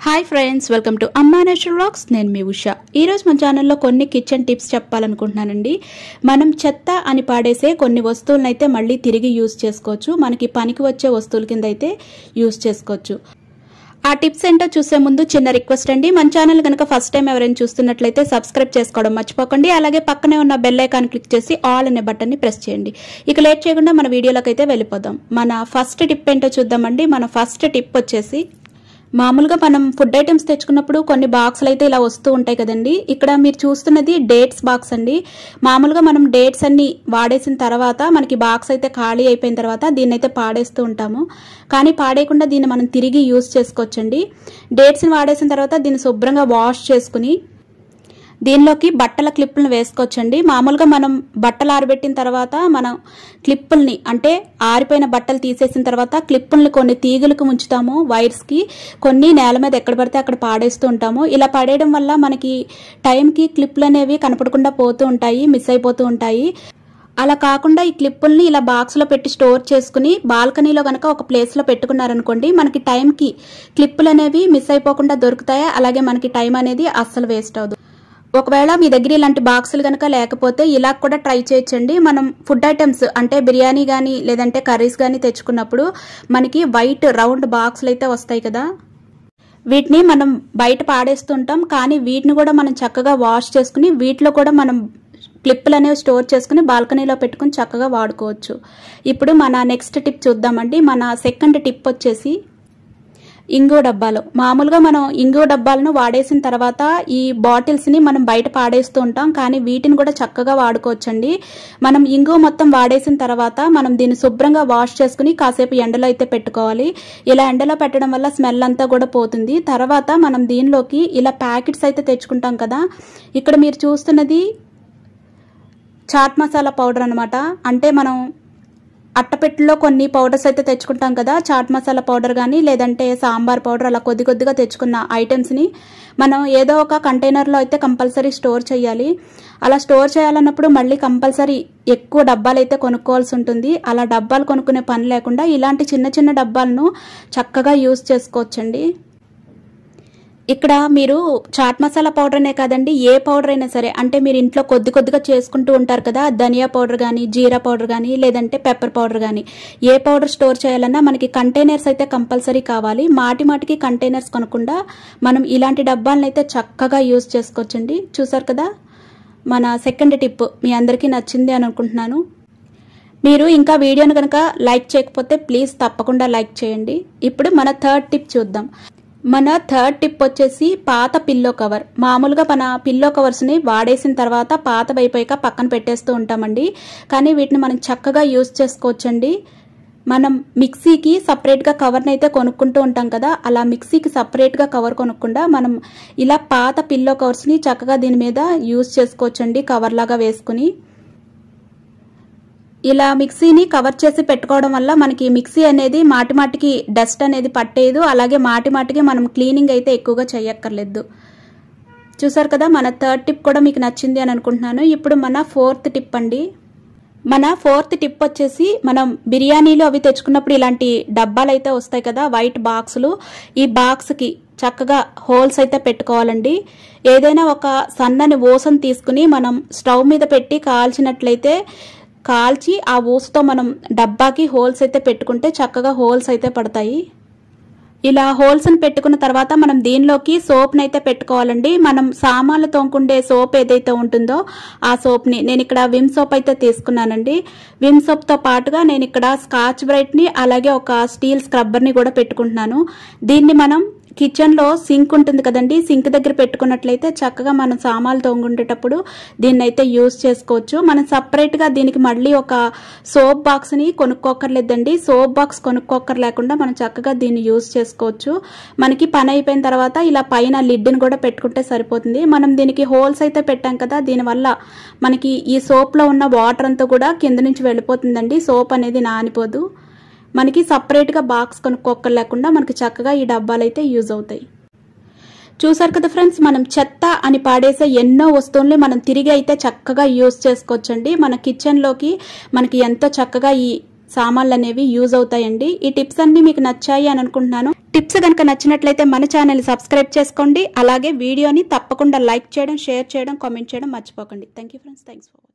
Hi friends, welcome to అమ్మా nature vlogs. నేను మీ ఉషా. ఈరోజు మన ఛానల్లో కొన్ని కిచెన్ టిప్స్ చెప్పాలనుకుంటున్నానండి. మనం చెత్త అని పాడేసే కొన్ని వస్తువులను అయితే మళ్ళీ తిరిగి యూజ్ చేసుకోవచ్చు. మనకి పనికి వచ్చే వస్తువుల కింద అయితే యూజ్ చేసుకోవచ్చు. ఆ టిప్స్ ఏంటో చూసే ముందు చిన్న రిక్వెస్ట్ అండి, మన ఛానల్ కనుక ఫస్ట్ టైం ఎవరైనా చూస్తున్నట్లయితే సబ్స్క్రైబ్ చేసుకోవడం మర్చిపోకండి. అలాగే పక్కనే ఉన్న బెల్ ఐకాన్ క్లిక్ చేసి ఆల్ అనే బటన్ని ప్రెస్ చేయండి. ఇక లేట్ చేయకుండా మన వీడియోలోకి అయితే వెళ్ళిపోదాం. మన ఫస్ట్ టిప్ ఏంటో చూద్దామండి. మన ఫస్ట్ టిప్ వచ్చేసి, మామూలుగా మనం ఫుడ్ ఐటమ్స్ తెచ్చుకున్నప్పుడు కొన్ని బాక్సులు అయితే ఇలా వస్తూ ఉంటాయి కదండి. ఇక్కడ మీరు చూస్తున్నది డేట్స్ బాక్స్ అండి. మామూలుగా మనం డేట్స్ అన్ని వాడేసిన తర్వాత మనకి బాక్స్ అయితే ఖాళీ అయిపోయిన తర్వాత దీన్ని అయితే పాడేస్తూ ఉంటాము. కానీ పాడేయకుండా దీన్ని మనం తిరిగి యూజ్ చేసుకోవచ్చండి. డేట్స్ని వాడేసిన తర్వాత దీన్ని శుభ్రంగా వాష్ చేసుకుని దీనిలోకి బట్టల క్లిప్పులను వేసుకోవచ్చండి. మామూలుగా మనం బట్టలు ఆరబెట్టిన తర్వాత మనం క్లిప్పుల్ని, అంటే ఆరిపోయిన బట్టలు తీసేసిన తర్వాత క్లిప్పుల్ని కొన్ని తీగలకు ఉంచుతాము, వైర్స్కి, కొన్ని నేల మీద ఎక్కడ పడితే అక్కడ పాడేస్తూ ఉంటాము. ఇలా పడేయడం వల్ల మనకి టైంకి క్లిప్పులు అనేవి కనపడకుండా పోతూ ఉంటాయి, మిస్ అయిపోతూ ఉంటాయి. అలా కాకుండా ఈ క్లిప్పుల్ని ఇలా బాక్స్లో పెట్టి స్టోర్ చేసుకుని బాల్కనీలో కనుక ఒక ప్లేస్లో పెట్టుకున్నారనుకోండి, మనకి టైంకి క్లిప్పులు అనేవి మిస్ అయిపోకుండా దొరుకుతాయి. అలాగే మనకి టైం అనేది అస్సలు వేస్ట్ అవ్వదు. ఒకవేళ మీ దగ్గర ఇలాంటి బాక్సులు కనుక లేకపోతే ఇలా కూడా ట్రై చేయొచ్చండి. మనం ఫుడ్ ఐటమ్స్ అంటే బిర్యానీ కానీ లేదంటే కర్రీస్ కానీ తెచ్చుకున్నప్పుడు మనకి వైట్ రౌండ్ బాక్సులు అయితే వస్తాయి కదా, వీటిని మనం బయట పాడేస్తుంటాం. కానీ వీటిని కూడా మనం చక్కగా వాష్ చేసుకుని వీటిలో కూడా మనం క్లిప్పులు అనేవి స్టోర్ చేసుకుని బాల్కనీలో పెట్టుకుని చక్కగా వాడుకోవచ్చు. ఇప్పుడు మన నెక్స్ట్ టిప్ చూద్దామండి. మన సెకండ్ టిప్ వచ్చేసి ఇంగు డబ్బాలు. మామూలుగా మనం ఇంగు డబ్బాలను వాడేసిన తర్వాత ఈ బాటిల్స్ని మనం బయట పాడేస్తూ ఉంటాం. కానీ వీటిని కూడా చక్కగా వాడుకోవచ్చండి. మనం ఇంగు మొత్తం వాడేసిన తర్వాత మనం దీన్ని శుభ్రంగా వాష్ చేసుకుని కాసేపు ఎండలో అయితే పెట్టుకోవాలి. ఇలా ఎండలో పెట్టడం వల్ల స్మెల్ అంతా కూడా పోతుంది. తర్వాత మనం దీనిలోకి ఇలా ప్యాకెట్స్ అయితే తెచ్చుకుంటాం కదా. ఇక్కడ మీరు చూస్తున్నది చాట్ మసాలా పౌడర్ అనమాట. అంటే మనం అట్టపెట్టులో కొన్ని పౌడర్స్ అయితే తెచ్చుకుంటాం కదా, చాట్ మసాలా పౌడర్ కానీ లేదంటే సాంబార్ పౌడర్, అలా కొద్ది కొద్దిగా తెచ్చుకున్న ఐటమ్స్ని మనం ఏదో ఒక కంటైనర్లో అయితే కంపల్సరీ స్టోర్ చేయాలి. అలా స్టోర్ చేయాలన్నప్పుడు మళ్ళీ కంపల్సరీ ఎక్కువ డబ్బాలు అయితే కొనుక్కోవాల్సి ఉంటుంది. అలా డబ్బాలు కొనుక్కునే పని లేకుండా ఇలాంటి చిన్న చిన్న డబ్బాలను చక్కగా యూజ్ చేసుకోవచ్చండి. ఇక్కడ మీరు చాట్ మసాలా పౌడర్ అనే కాదండి, ఏ పౌడర్ అయినా సరే, అంటే మీరు ఇంట్లో కొద్ది కొద్దిగా చేసుకుంటూ ఉంటారు కదా, ధనియా పౌడర్ కానీ జీరా పౌడర్ కానీ లేదంటే పెప్పర్ పౌడర్ కానీ, ఏ పౌడర్ స్టోర్ చేయాలన్నా మనకి కంటైనర్స్ అయితే కంపల్సరీ కావాలి. మాటికి కంటైనర్స్ కొనకుండా మనం ఇలాంటి డబ్బాలను అయితే చక్కగా యూజ్ చేసుకోవచ్చండి. చూసారు కదా, మన సెకండ్ టిప్ మీ అందరికీ నచ్చింది అని అనుకుంటున్నాను. మీరు ఇంకా వీడియోను కనుక లైక్ చేయకపోతే ప్లీజ్ తప్పకుండా లైక్ చేయండి. ఇప్పుడు మన థర్డ్ టిప్ చూద్దాం. మన థర్డ్ టిప్ వచ్చేసి పాత పిల్లో కవర్. మామూలుగా మన పిల్లో కవర్స్ని వాడేసిన తర్వాత పాతవైపోయాక పక్కన పెట్టేస్తూ ఉంటామండి. కానీ వీటిని మనం చక్కగా యూజ్ చేసుకోవచ్చండి. మనం మిక్సీకి సపరేట్గా కవర్ని అయితే కొనుక్కుంటూ ఉంటాం కదా, అలా మిక్సీకి సపరేట్గా కవర్ కొనుక్కుండా మనం ఇలా పాత పిల్లో కవర్స్ని చక్కగా దీని మీద యూజ్ చేసుకోవచ్చండి. కవర్ లాగా వేసుకుని ఇలా మిక్సీని కవర్ చేసి పెట్టుకోవడం వల్ల మనకి మిక్సీ అనేది మాటికి డస్ట్ అనేది పట్టేయదు. అలాగే మాటికి మనం క్లీనింగ్ అయితే ఎక్కువగా చేయక్కర్లేదు. చూసారు కదా, మన థర్డ్ టిప్ కూడా మీకు నచ్చింది అని అనుకుంటున్నాను. ఇప్పుడు మన ఫోర్త్ టిప్ అండి. మన ఫోర్త్ టిప్ వచ్చేసి, మనం బిర్యానీలో అవి తెచ్చుకున్నప్పుడు ఇలాంటి డబ్బాలు అయితే వస్తాయి కదా, వైట్ బాక్సులు. ఈ బాక్స్కి చక్కగా హోల్స్ అయితే పెట్టుకోవాలండి. ఏదైనా ఒక సన్నని ఓసను తీసుకుని మనం స్టవ్ మీద పెట్టి కాల్చి ఆ ఊసుతో మనం డబ్బాకి హోల్స్ అయితే పెట్టుకుంటే చక్కగా హోల్స్ అయితే పడతాయి. ఇలా హోల్స్ని పెట్టుకున్న తర్వాత మనం దీనిలోకి సోప్ని అయితే పెట్టుకోవాలండి. మనం సామాన్లు తోముకుండే సోప్ ఏదైతే ఉంటుందో ఆ సోప్ని, నేను ఇక్కడ విమ్ సోప్ అయితే తీసుకున్నానండి. విమ్ సోప్తో పాటుగా నేను ఇక్కడ స్కాచ్ బ్రైట్ని అలాగే ఒక స్టీల్ స్క్రబ్బర్ని కూడా పెట్టుకుంటున్నాను. దీన్ని మనం కిచెన్లో సింక్ ఉంటుంది కదండి, సింక్ దగ్గర పెట్టుకున్నట్లయితే చక్కగా మనం సామాన్లు తోముకుంటేటప్పుడు దీన్ని అయితే యూజ్ చేసుకోవచ్చు. మనం సపరేట్గా దీనికి మళ్ళీ ఒక సోప్ బాక్స్ని కొనుక్కోకర్లేదండి. సోప్ బాక్స్ కొనుక్కోకర్లేకుండా మనం చక్కగా దీన్ని యూజ్ చేసుకోవచ్చు. మనకి పని అయిపోయిన తర్వాత ఇలా పైన లిడ్ని కూడా పెట్టుకుంటే సరిపోతుంది. మనం దీనికి హోల్స్ అయితే పెట్టాం కదా, దీనివల్ల మనకి ఈ సోప్లో ఉన్న వాటర్ అంతా కూడా కింద నుంచి వెళ్ళిపోతుందండి. సోప్ అనేది నానిపోదు. మనకి సపరేట్గా బాక్స్ కొనుక్కోకర్లేకుండా మనకి చక్కగా ఈ డబ్బాలు అయితే యూజ్ అవుతాయి. చూసారు కదా ఫ్రెండ్స్, మనం చెత్త అని పాడేసే ఎన్నో వస్తువుల్ని మనం తిరిగి అయితే చక్కగా యూజ్ చేసుకోవచ్చండి. మన కిచెన్లోకి మనకి ఎంతో చక్కగా ఈ సామాన్లు అనేవి యూజ్ అవుతాయండి. ఈ టిప్స్ అన్ని మీకు నచ్చాయి అని అనుకుంటున్నాను. టిప్స్ కనుక నచ్చినట్లయితే మన ఛానల్ సబ్స్క్రైబ్ చేసుకోండి. అలాగే వీడియోని తప్పకుండా లైక్ చేయడం, షేర్ చేయడం, కామెంట్ చేయడం మర్చిపోకండి. Thank you friends. Thanks for